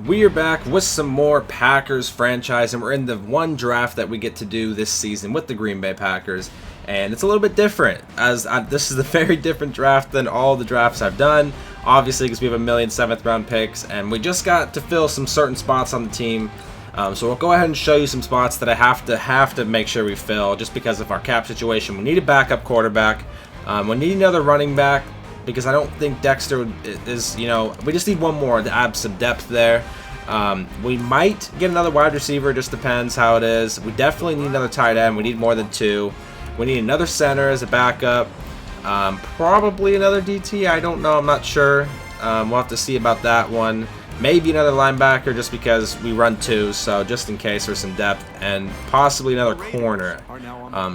We are back with some more Packers franchise, and we're in the one draft that we get to do this season with the Green Bay Packers, and it's a little bit different, as this is a very different draft than all the drafts I've done, obviously because we have a million 7th round picks, and we just got to fill some certain spots on the team. So we'll go ahead and show you some spots that I have to make sure we fill just because of our cap situation. We need a backup quarterback. We need another running back, because I don't think Dexter is, we just need one more to add some depth there. We might get another wide receiver, just depends how it is. We definitely need another tight end. We need more than 2. We need another center as a backup. Probably another DT, I don't know, I'm not sure. We'll have to see about that one. Maybe another linebacker just because we run 2, so just in case there's some depth, and possibly another corner.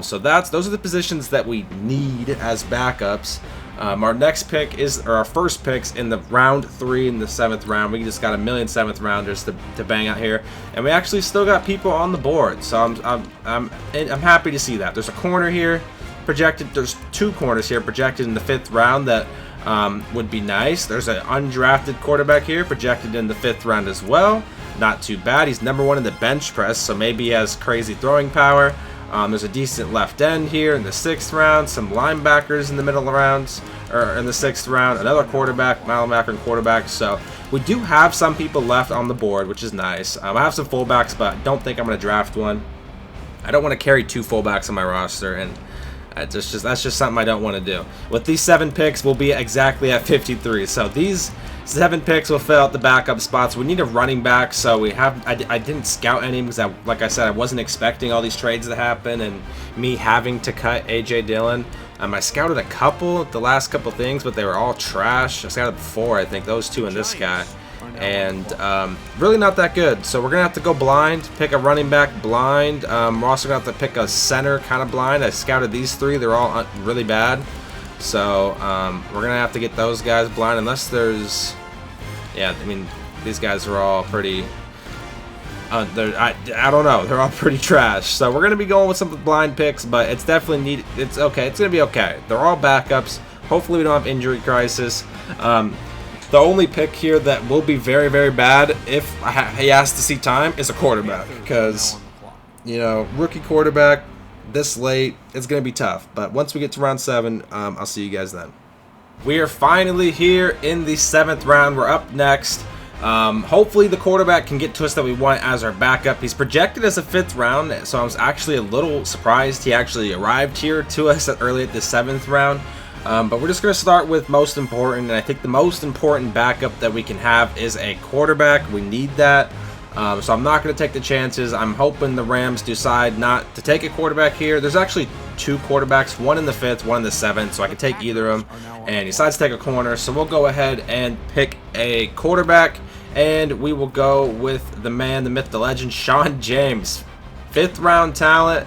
So those are the positions that we need as backups. Our next pick our first pick's in the round 3 in the 7th round. We just got a million 7th rounders to bang out here, and we actually still got people on the board. So I'm happy to see that. There's a corner here projected. There's 2 corners here projected in the 5th round that would be nice. There's an undrafted quarterback here projected in the 5th round as well. Not too bad. He's number 1 in the bench press, so maybe he has crazy throwing power. There's a decent left end here in the 6th round, some linebackers in the middle rounds, or in the 6th round, another quarterback, linebacker and quarterback. So we do have some people left on the board, which is nice. I have some fullbacks, but I don't think I'm going to draft one. I don't want to carry 2 fullbacks on my roster, and that's just something I don't want to do. With these 7 picks, we'll be exactly at 53. So these 7 picks will fill out the backup spots. We need a running back, so I didn't scout any because, like I said, I wasn't expecting all these trades to happen and me having to cut A.J. Dillon. I scouted a couple, the last couple things, but they were all trash. I scouted 4, I think, those 2 and this guy. And really not that good. So we're going to have to go blind, pick a running back blind. We're also going to have to pick a center kind of blind. I scouted these 3. They're all really bad. So we're going to have to get those guys blind unless there's... Yeah, I mean, these guys are all pretty... I don't know. They're all pretty trash. So we're going to be going with some blind picks, but it's definitely needed. It's okay. It's going to be okay. They're all backups. Hopefully we don't have injury crisis. The only pick here that will be very, very bad if he has to see time is a quarterback. Because, rookie quarterback this late, it's going to be tough. But once we get to round 7, I'll see you guys then. We are finally here in the 7th round. We're up next. Hopefully the quarterback can get to us that we want as our backup. He's projected as a 5th round, so I was actually a little surprised he actually arrived here to us early at the 7th round. But we're just going to start with most important, and I think the most important backup that we can have is a quarterback. We need that. So I'm not going to take the chances. I'm hoping the Rams decide not to take a quarterback here. There's actually 2 quarterbacks, one in the 5th, one in the 7th, so I can take either of them. And he decides to take a corner, so we'll go ahead and pick a quarterback, and we will go with the man, the myth, the legend, Sean James. 5th round talent,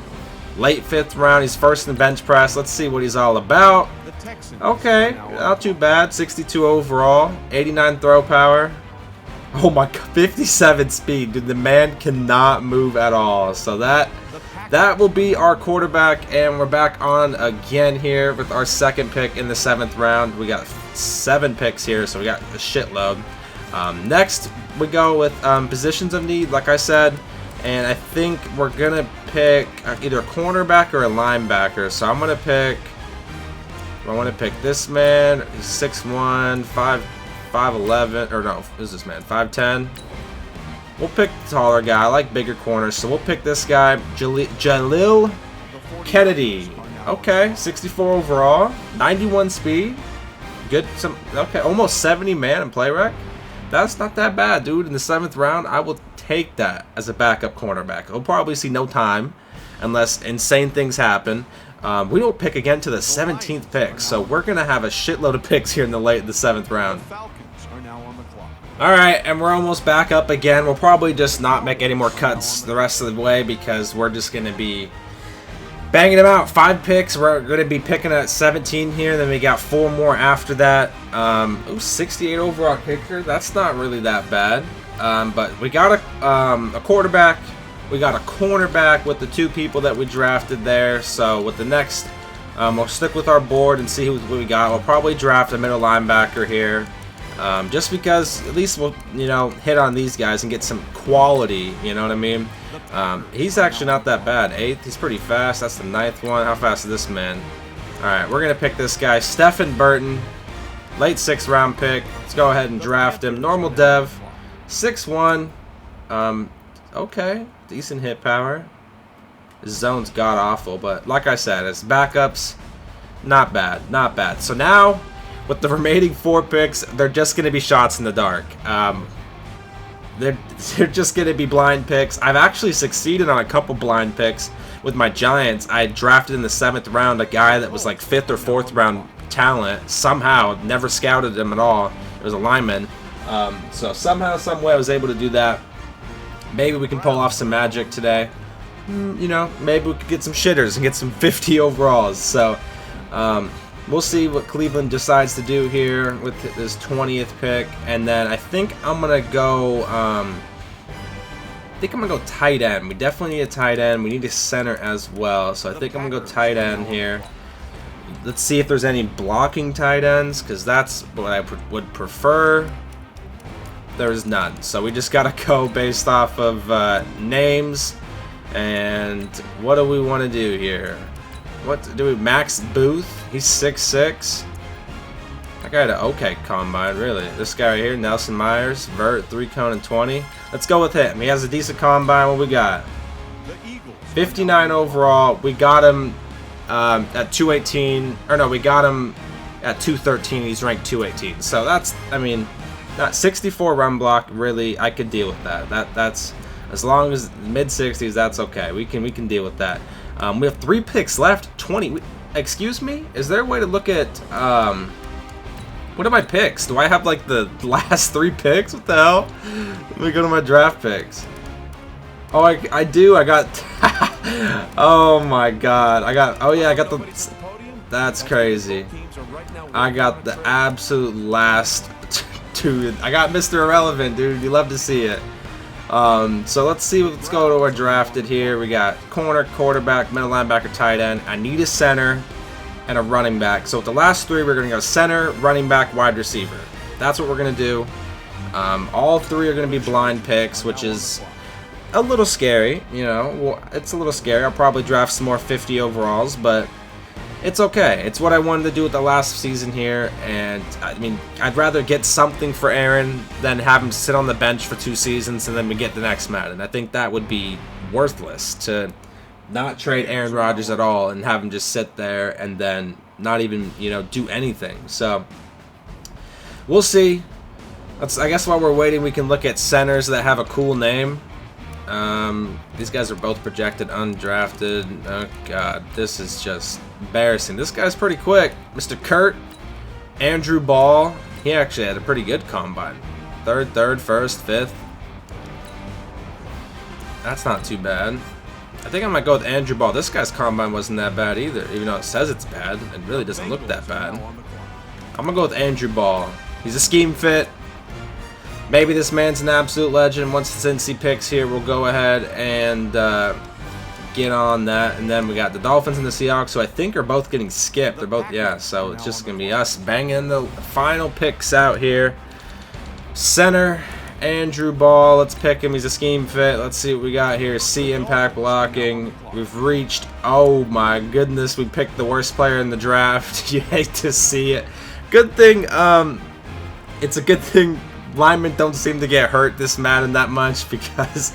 late 5th round. He's first in the bench press. Let's see what he's all about. Okay, not too bad. 62 overall, 89 throw power. Oh my god, 57 speed. Dude, the man cannot move at all. So that will be our quarterback, and we're back on again here with our 2nd pick in the 7th round. We got 7 picks here, so we got a shitload. Next, we go with positions of need, like I said, and I think we're going to pick either a cornerback or a linebacker. So I want to pick this man. He's 6'1", 5'11", or no, who's this man? 5'10". We'll pick the taller guy. I like bigger corners, so we'll pick this guy, Jalil Kennedy. Okay, 64 overall, 91 speed. Good. Okay, almost 70 man in play rec. That's not that bad, dude. In the 7th round, I will take that as a backup cornerback. We'll probably see no time unless insane things happen. We don't pick again to the 17th pick, so we're going to have a shitload of picks here in the 7th round. Alright, and we're almost back up again. We'll probably just not make any more cuts the rest of the way because we're just going to be banging them out. 5 picks. We're going to be picking at 17 here. Then we got 4 more after that. 68 overall kicker. That's not really that bad. But we got a quarterback. We got a cornerback with the 2 people that we drafted there. So with the next, we'll stick with our board and see what we got. We'll probably draft a middle linebacker here. Just because at least we'll, you know, hit on these guys and get some quality, you know what I mean? He's actually not that bad. 8th, he's pretty fast. That's the 9th one. How fast is this man? Alright, we're going to pick this guy, Stephen Burton. Late 6th round pick. Let's go ahead and draft him. Normal dev. 6'1". Okay. Decent hit power. His zone's god-awful, but like I said, as backups, not bad. Not bad. So now, with the remaining 4 picks, they're just going to be shots in the dark. They're just going to be blind picks. I've actually succeeded on a couple blind picks with my Giants. I drafted in the 7th round a guy that was like 5th or 4th round talent. Somehow, never scouted him at all. It was a lineman. So somehow, some way I was able to do that. Maybe we can pull off some magic today. You know, maybe we could get some shitters and get some 50 overalls. So, we'll see what Cleveland decides to do here with this 20th pick. And then I think I'm going to go, tight end. We definitely need a tight end. We need a center as well. So I think I'm going to go tight end here. Let's see if there's any blocking tight ends, because that's what I would prefer. There's none. So we just got to go based off of names. And what do we want to do here? What do we? Max Booth? He's 6'6". I got an okay combine, really. This guy right here, Nelson Myers, vert, 3-cone and 20. Let's go with him. He has a decent combine. What we got? 59 overall. We got him at 218. Or no, we got him at 213. He's ranked 218. So that's, I mean, not 64 run block. Really, I could deal with that. That's as long as mid 60s. That's okay. We can deal with that. We have 3 picks left. 20. Excuse me? Is there a way to look at what are my picks? Do I have like the last 3 picks? What the hell? Let me go to my draft picks. Oh, I do. I got. Oh my God. I got. Oh yeah. I got the. That's crazy. I got the absolute last 2. I got Mr. Irrelevant, dude. You love to see it. So let's see. Let's go to our drafted here. We got corner, quarterback, middle linebacker, tight end. I need a center and a running back. So with the last 3, we're going to go center, running back, wide receiver. That's what we're going to do. All 3 are going to be blind picks, which is a little scary. You know, well, it's a little scary. I'll probably draft some more 50 overalls, but it's okay. It's what I wanted to do with the last season here, and I mean, I'd rather get something for Aaron than have him sit on the bench for 2 seasons and then we get the next Madden. I think that would be worthless to not trade Aaron Rodgers at all and have him just sit there and then not even, you know, do anything. So we'll see. I guess while we're waiting, we can look at centers that have a cool name. These guys are both projected undrafted. Oh God, this is just embarrassing. This guy's pretty quick. Mr. Kurt, Andrew Ball. He actually had a pretty good combine. 3rd, 1st, 5th. That's not too bad. I think I might go with Andrew Ball. This guy's combine wasn't that bad either, even though it says it's bad. It really doesn't look that bad. I'm gonna go with Andrew Ball. He's a scheme fit. Maybe this man's an absolute legend. Once since he picks here, we'll go ahead and get on that. And then we got the Dolphins and the Seahawks, who I think are both getting skipped. They're both, yeah, so it's just going to be us banging the final picks out here. Center, Andrew Ball. Let's pick him. He's a scheme fit. Let's see what we got here. C impact blocking. We've reached, oh my goodness, we picked the worst player in the draft. You hate to see it. Good thing, it's a good thing linemen don't seem to get hurt this Madden that much, because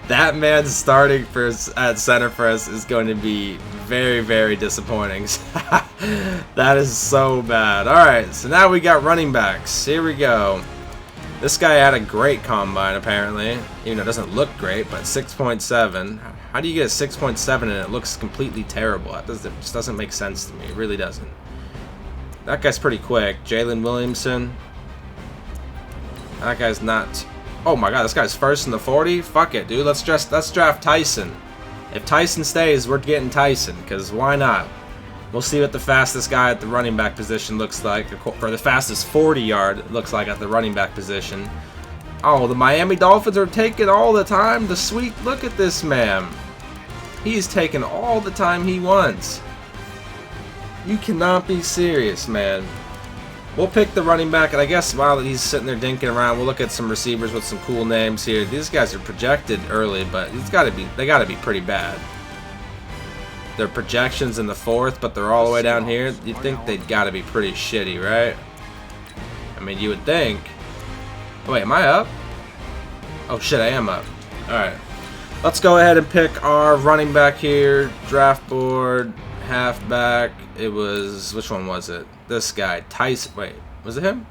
that man starting for us at center for us is going to be very, very disappointing. That is so bad. Alright, so now we got running backs. Here we go. This guy had a great combine, apparently. Even though it doesn't look great, but 6.7. How do you get a 6.7 and it looks completely terrible? That just doesn't make sense to me. It really doesn't. That guy's pretty quick. Jalen Williamson. That guy's not. Oh my God, this guy's 1st in the 40. Fuck it, dude. Let's draft Tyson. If Tyson stays, we're getting Tyson, because why not? We'll see what the fastest guy at the running back position looks like, for the fastest 40-yard it looks like at the running back position. Oh, the Miami Dolphins are taking all the time. The sweet, look at this man. He's taking all the time he wants. You cannot be serious, man. We'll pick the running back, and I guess while he's sitting there dinking around, we'll look at some receivers with some cool names here. These guys are projected early, but they gotta be pretty bad. Their projections in the 4th, but they're all the way down here. You'd think they'd gotta be pretty shitty, right? I mean, you would think. Oh, wait, am I up? Oh shit, I am up. Alright. Let's go ahead and pick our running back here. Draft board, halfback. It was, which one was it? This guy, Tyson. Wait, was it him?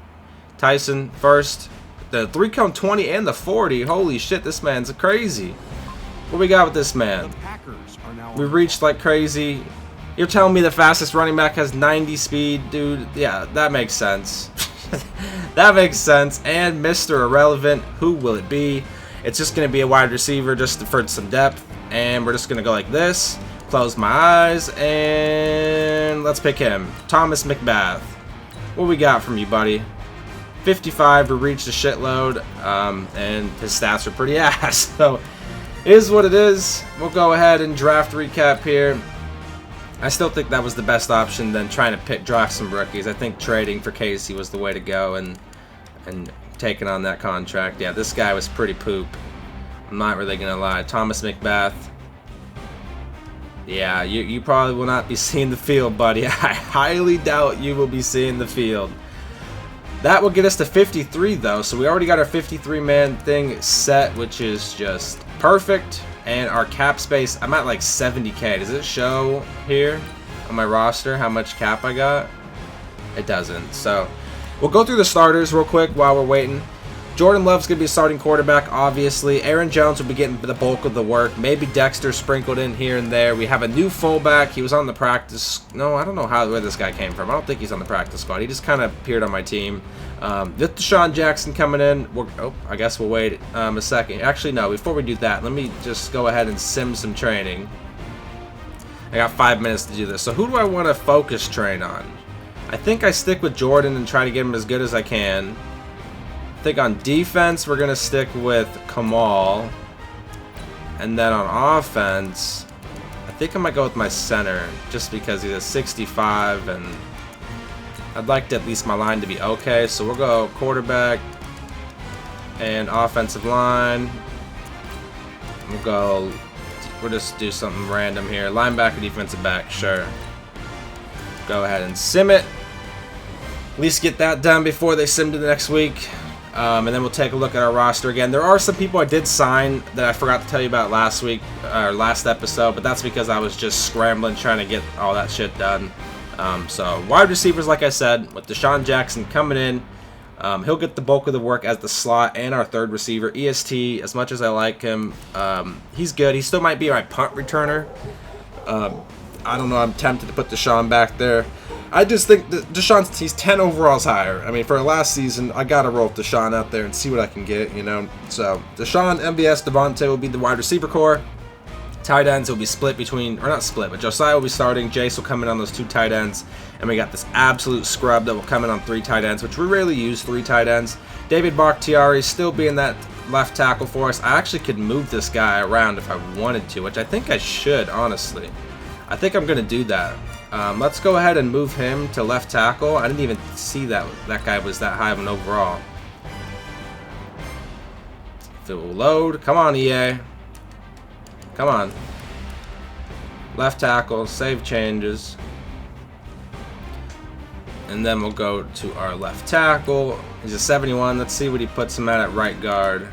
Tyson first. The 3-cone 20 and the 40. Holy shit, this man's crazy. What we got with this man? We reached like crazy. You're telling me the fastest running back has 90 speed, dude? Yeah, that makes sense. That makes sense. And Mr. Irrelevant, who will it be? It's just going to be a wide receiver just for some depth. And we're just going to go like this. Close my eyes, and let's pick him. Thomas McBath. What we got from you, buddy? 55 to reach the shitload, and his stats are pretty ass. So, it is what it is. We'll go ahead and draft recap here. I still think that was the best option than trying to draft some rookies. I think trading for Casey was the way to go, and taking on that contract. Yeah, this guy was pretty poop. I'm not really gonna lie. Thomas McBath. Yeah, you probably will not be seeing the field, buddy. I highly doubt you will be seeing the field. That will get us to 53, though. So we already got our 53-man thing set, which is just perfect. And our cap space, I'm at like 70K. Does it show here on my roster how much cap I got? It doesn't. So we'll go through the starters real quick while we're waiting. Jordan Love's going to be a starting quarterback, obviously. Aaron Jones will be getting the bulk of the work. Maybe Dexter sprinkled in here and there. We have a new fullback. He was on the practice. No, I don't know where this guy came from. I don't think he's on the practice squad. He just kind of appeared on my team. With Deshaun Jackson coming in, I guess we'll wait a second. Actually, no. Before we do that, let me just go ahead and sim some training. I got 5 minutes to do this. So who do I want to focus train on? I think I stick with Jordan and try to get him as good as I can. I think on defense, we're going to stick with Kamal. And then on offense, I think I might go with my center, just because he's a 65, and I'd like to at least my line to be okay. So we'll go quarterback and offensive line. We'll just do something random here. Linebacker, defensive back, sure. Go ahead and sim it. At least get that done before they sim to the next week. And then we'll take a look at our roster again. There are some people I did sign that I forgot to tell you about last week, or last episode, but that's because I was just scrambling trying to get all that shit done. So wide receivers, like I said, with Deshaun Jackson coming in, he'll get the bulk of the work as the slot and our third receiver. EST, as much as I like him, he's good. He still might be my punt returner. I don't know. I'm tempted to put Deshaun back there. I just think that he's 10 overalls higher. I mean, for last season, I got to roll with Deshaun out there and see what I can get, you know. So, Deshaun, MVS, Devontae will be the wide receiver core. Tight ends will be split between, or not split, but Josiah will be starting. Jace will come in on those 2 tight ends. And we got this absolute scrub that will come in on 3 tight ends, which we rarely use 3 tight ends. David Bakhtiari still being that left tackle for us. I actually could move this guy around if I wanted to, which I think I should, honestly. I think I'm going to do that. Let's go ahead and move him to left tackle. I didn't even see that guy was that high of an overall. If it will load. Come on, EA. Come on. Left tackle. Save changes. And then we'll go to our left tackle. He's a 71. Let's see what he puts him at right guard.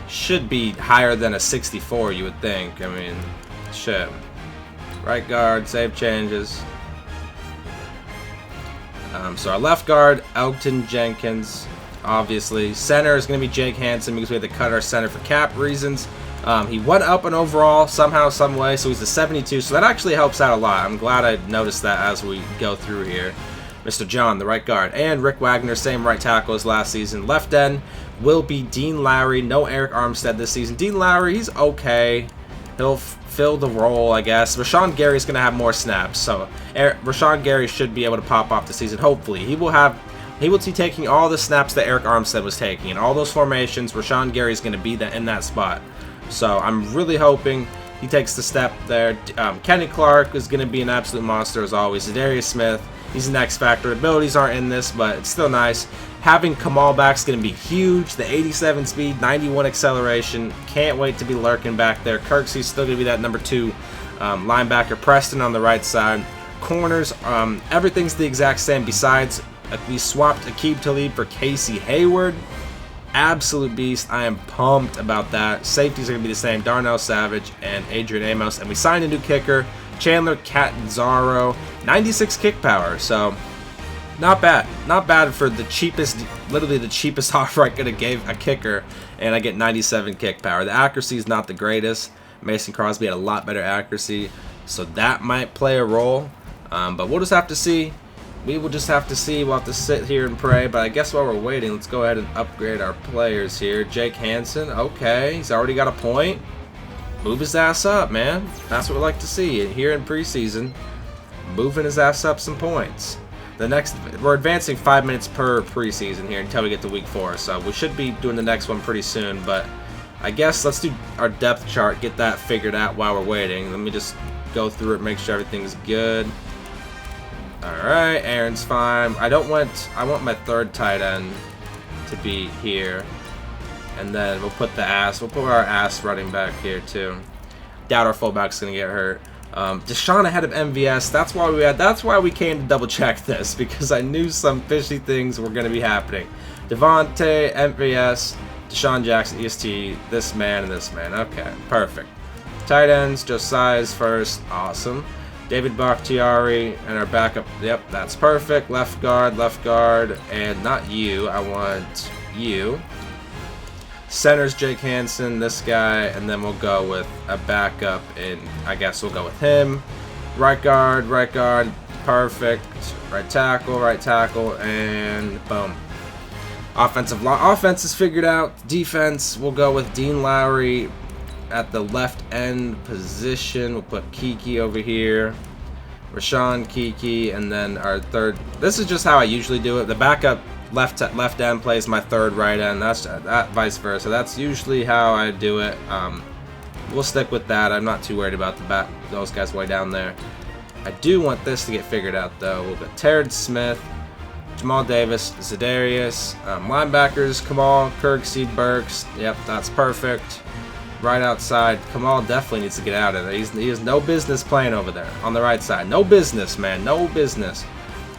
Should be higher than a 64, you would think. I mean, shit. Right guard, save changes. So our left guard, Elgton Jenkins, obviously. Center is going to be Jake Hansen because we had to cut our center for cap reasons. He went up an overall somehow, some way, so he's a 72. So that actually helps out a lot. I'm glad I noticed that as we go through here. Mr. John, the right guard, and Rick Wagner, same right tackle as last season. Left end will be Dean Lowry. No Eric Armstead this season. Dean Lowry, he's okay. He'll fill the role, I guess. Rashawn Gary's going to have more snaps, so Rashawn Gary should be able to pop off the season. Hopefully, he will be taking all the snaps that Eric Armstead was taking, and all those formations. Rashawn Gary's going to be in that spot. So I'm really hoping he takes the step there. Kenny Clark is going to be an absolute monster as always. Darius Smith, He's an X Factor. Abilities aren't in this, but it's still nice. Having Kamal back is going to be huge. The 87 speed, 91 acceleration. Can't wait to be lurking back there. Kirksey's still going to be that number 2 linebacker. Preston on the right side. Corners, everything's the exact same. Besides, we swapped Aqib Talib for Casey Hayward. Absolute beast. I am pumped about that. Safeties are going to be the same. Darnell Savage and Adrian Amos. And we signed a new kicker, Chandler Catanzaro. 96 kick power. So, not bad. Not bad for the cheapest, literally the cheapest offer I could have gave a kicker. And I get 97 kick power. The accuracy is not the greatest. Mason Crosby had a lot better accuracy. So that might play a role. But we'll just have to see. We will just have to see. We'll have to sit here and pray. But I guess while we're waiting, let's go ahead and upgrade our players here. Jake Hansen. Okay. He's already got a point. Move his ass up, man. That's what we like to see here in preseason. Moving his ass up some points. We're advancing 5 minutes per preseason here until we get to week 4. So we should be doing the next one pretty soon. But I guess let's do our depth chart. Get that figured out while we're waiting. Let me just go through it, make sure everything's good. Alright, Aaron's fine. I want my third tight end to be here. And then we'll put our ass running back here too. Doubt our fullback's gonna get hurt. Deshaun ahead of MVS. That's why we came to double check this, because I knew some fishy things were gonna be happening. Devontae, MVS, Deshaun Jackson, EST, this man and this man. Okay, perfect. Tight ends, Josiah's first. Awesome. David Bakhtiari and our backup. Yep, that's perfect. Left guard, and not you. I want you. Center's Jake Hansen, this guy, and then we'll go with a backup, and I guess we'll go with him. Right guard, perfect. Right tackle, and boom. Offense is figured out. Defense, we'll go with Dean Lowry at the left end position. We'll put Kiki over here. Rashawn, Kiki, and then our third. This is just how I usually do it. The backup left end plays my third right end. That's vice versa. That's usually how I do it. We'll stick with that. I'm not too worried about those guys way down there. I do want this to get figured out though. We'll get Terrence Smith, Jamal Davis, Zedarius, linebackers, Kamal, Kirksey, Burks. Yep, that's perfect. Right outside, Kamal definitely needs to get out of there. He has no business playing over there on the right side. No business, man. No business.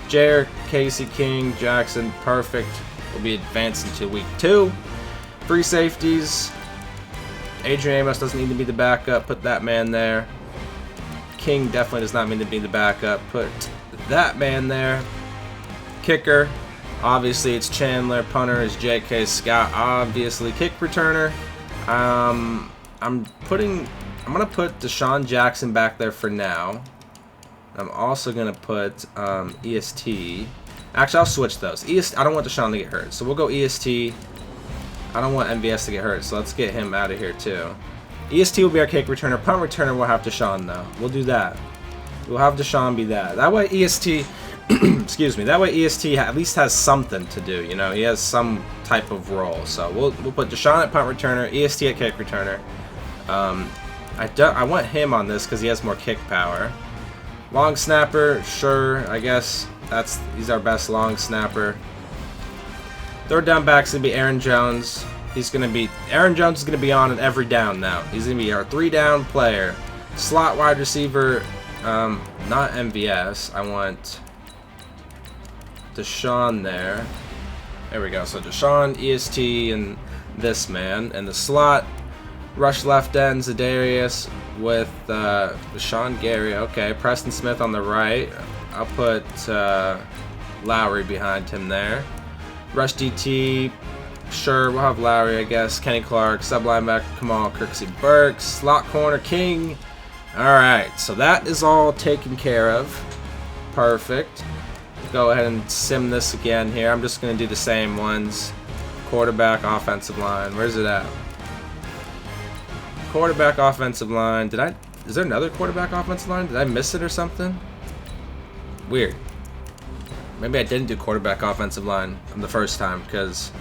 Jair, Casey, King, Jackson, perfect. We'll be advancing to week 2. Free safeties. Adrian Amos doesn't need to be the backup. Put that man there. King definitely does not need to be the backup. Put that man there. Kicker. Obviously, it's Chandler. Punter is J.K. Scott. Obviously, kick returner. I'm gonna put Deshaun Jackson back there for now. I'm also gonna put EST. Actually, I'll switch those. I don't want Deshaun to get hurt, so we'll go EST. I don't want MVS to get hurt, so let's get him out of here too. EST will be our kick returner. Punt returner we'll have Deshaun though. We'll do that. We'll have Deshaun be that. That way EST, excuse me. That way EST at least has something to do. You know, he has some type of role. So we'll put Deshaun at punt returner, EST at kick returner. I want him on this because he has more kick power. Long snapper, sure. I guess he's our best long snapper. Third down back's gonna be Aaron Jones. Aaron Jones is gonna be on every down now. He's gonna be our 3-down player. Slot wide receiver, not MVS. I want Deshaun there. There we go. So Deshaun, EST, and this man. And the slot, rush left end, Zedarius with Sean Gary. Okay, Preston Smith on the right. I'll put Lowry behind him there. Rush DT, sure, we'll have Lowry, I guess. Kenny Clark, sub linebacker, Kamal, Kirksey, Burks, slot corner, King. Alright, so that is all taken care of. Perfect. Go ahead and sim this again here. I'm just going to do the same ones. Quarterback, offensive line. Where's it at? Quarterback, offensive line. Is there another quarterback, offensive line? Did I miss it or something? Weird. Maybe I didn't do quarterback, offensive line on the first time because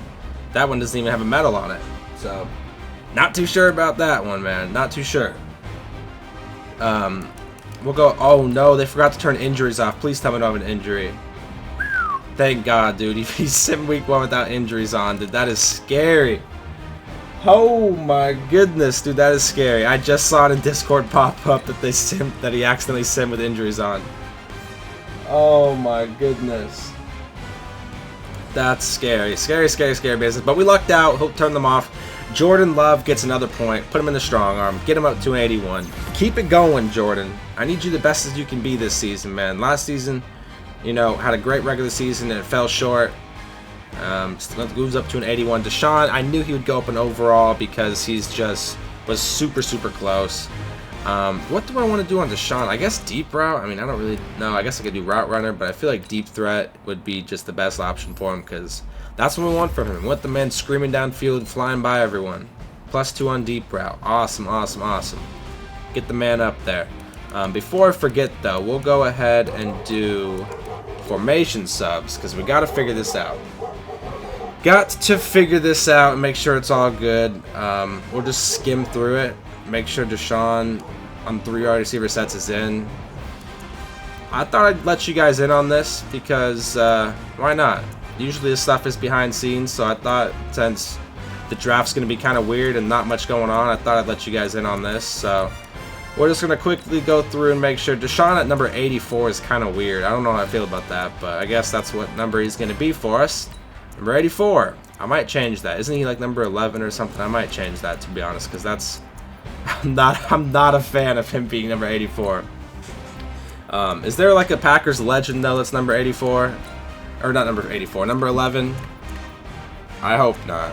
that one doesn't even have a medal on it. So, not too sure about that one, man. Not too sure. We'll go. Oh no, they forgot to turn injuries off. Please tell me I don't have an injury. Thank God, dude. He's sim week 1 without injuries on, dude. That is scary. Oh my goodness, dude. That is scary. I just saw it in Discord pop up that he accidentally simmed with injuries on. Oh my goodness. That's scary. Scary, scary, scary business. But we lucked out. He'll turn them off. Jordan Love gets another point. Put him in the strong arm. Get him up to an 81. Keep it going, Jordan. I need you the best as you can be this season, man. Last season, you know, had a great regular season and it fell short. Moves up to an 81. Deshaun, I knew he would go up an overall because he's just was super, super close. What do I want to do on Deshaun? I guess deep route. I mean, I don't really know. I guess I could do route runner, but I feel like deep threat would be just the best option for him because that's what we want from him. We want the man screaming downfield, flying by everyone. +2 on deep route. Awesome, awesome, awesome. Get the man up there. Before I forget, though, we'll go ahead and do formation subs because we got to figure this out. Got to figure this out and make sure it's all good. We'll just skim through it. Make sure Deshaun on 3 wide receiver sets is in. I thought I'd let you guys in on this because why not? Usually this stuff is behind scenes, so I thought since the draft's going to be kind of weird and not much going on, I thought I'd let you guys in on this. So we're just going to quickly go through and make sure. Deshaun at number 84 is kind of weird. I don't know how I feel about that, but I guess that's what number he's going to be for us. Number 84. I might change that. Isn't he like number 11 or something? I might change that, to be honest, because that's I'm not a fan of him being number 84. Is there like a Packers legend though that's number 84? Or not number 84, number 11? I hope not.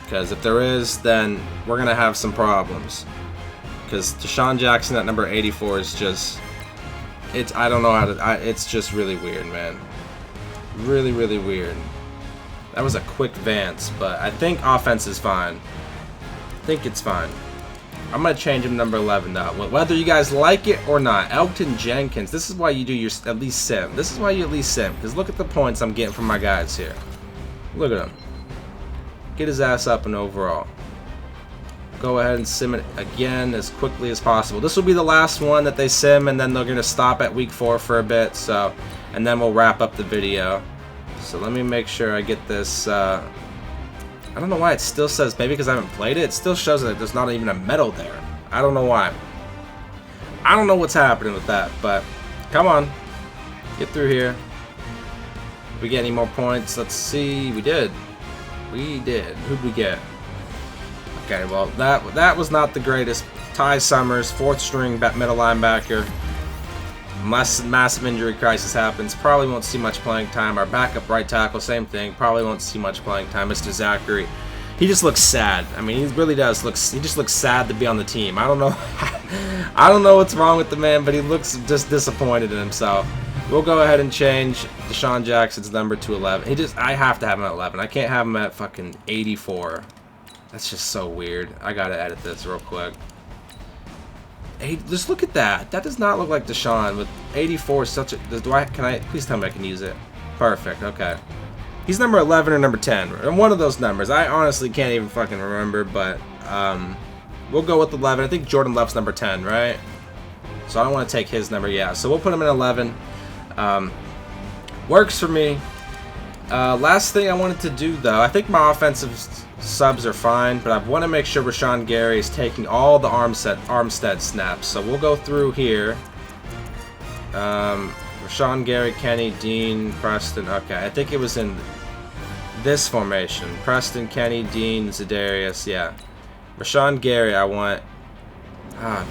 Because if there is, then we're going to have some problems. Because Deshaun Jackson at number 84 is just... I don't know how to... it's just really weird, man. Really, really weird. That was a quick advance, but I think offense is fine. I think it's fine. I'm going to change him to number 11 now. Whether you guys like it or not. Elton Jenkins. This is why you do your at least sim. This is why you at least sim. Because look at the points I'm getting from my guys here. Look at him. Get his ass up and overall. Go ahead and sim it again as quickly as possible. This will be the last one that they sim, and then they're going to stop at week 4 for a bit. So, and then we'll wrap up the video. So let me make sure I get this... I don't know why it still says, maybe because I haven't played it, it still shows that there's not even a medal there. I don't know why. I don't know what's happening with that, but come on. Get through here. Did we get any more points? Let's see. We did. We did. Who'd we get? Okay, well, that was not the greatest. Ty Summers, 4th string middle linebacker. Unless a massive injury crisis happens, probably won't see much playing time. Our backup right tackle, same thing. Probably won't see much playing time. Mr. Zachary, he just looks sad. I mean, he really does look. He just looks sad to be on the team. I don't know. I don't know what's wrong with the man, but he looks just disappointed in himself. We'll go ahead and change Deshaun Jackson's number to 11. I have to have him at 11. I can't have him at fucking 84. That's just so weird. I gotta edit this real quick. Hey, just look at that. That does not look like Deshaun with 84. Such a. Can I? Please tell me I can use it. Perfect. Okay. He's number 11 or number 10. And one of those numbers. I honestly can't even fucking remember, but we'll go with 11. I think Jordan Love's number 10, right? So I don't want to take his number. Yeah. So we'll put him in 11. Works for me. Last thing I wanted to do though, I think my offensive subs are fine, but I want to make sure Rashawn Gary is taking all the Armstead snaps. So we'll go through here. Rashawn Gary, Kenny, Dean, Preston. Okay, I think it was in this formation. Preston, Kenny, Dean, Za'Darius. Yeah. Rashawn Gary, I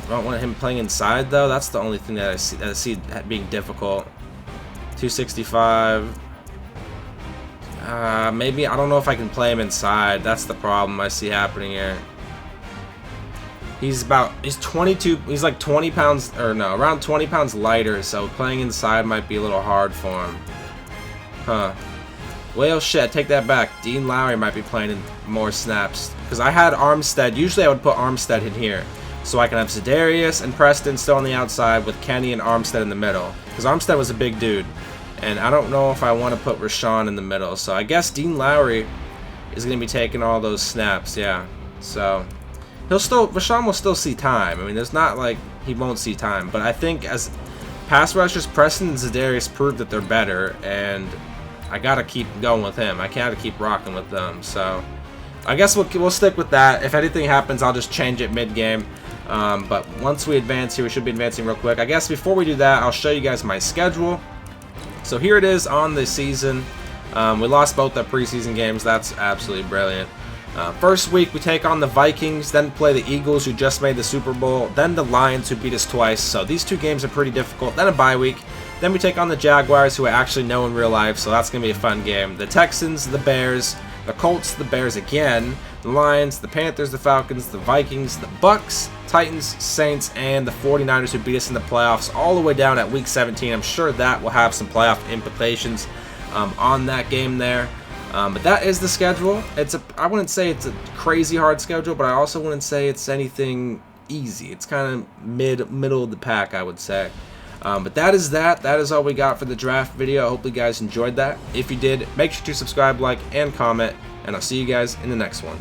don't want him playing inside though. That's the only thing that I see being difficult. 265. Maybe, I don't know if I can play him inside. That's the problem I see happening here. He's 22, he's like 20 pounds, or no, around 20 pounds lighter, so playing inside might be a little hard for him. Huh. Well, shit, take that back. Dean Lowry might be playing in more snaps. Because I had Armstead, usually I would put Armstead in here. So I can have Za'Darius and Preston still on the outside with Kenny and Armstead in the middle. Because Armstead was a big dude. And I don't know if I want to put Rashawn in the middle. So I guess Dean Lowry is going to be taking all those snaps, yeah. So Rashawn will still see time. I mean, there's not like he won't see time. But I think as pass rushers, Preston and Za'Darius proved that they're better, and I gotta keep going with him. I gotta keep rocking with them. So I guess we'll stick with that. If anything happens, I'll just change it mid-game. But once we advance here, we should be advancing real quick. I guess before we do that, I'll show you guys my schedule. So here it is on the season. We lost both the preseason games. That's absolutely brilliant. First week, we take on the Vikings, then play the Eagles, who just made the Super Bowl, then the Lions, who beat us twice. So these two games are pretty difficult. Then a bye week. Then we take on the Jaguars, who I actually know in real life, so that's going to be a fun game. The Texans, the Bears, the Colts, the Bears again, the Lions, the Panthers, the Falcons, the Vikings, the Bucks, Titans, Saints, and the 49ers, who beat us in the playoffs all the way down at Week 17. I'm sure that will have some playoff implications on that game there. But that is the schedule. I wouldn't say it's a crazy hard schedule, but I also wouldn't say it's anything easy. It's kind of middle of the pack, I would say. But that is that. That is all we got for the draft video. I hope you guys enjoyed that. If you did, make sure to subscribe, like, and comment, and I'll see you guys in the next one.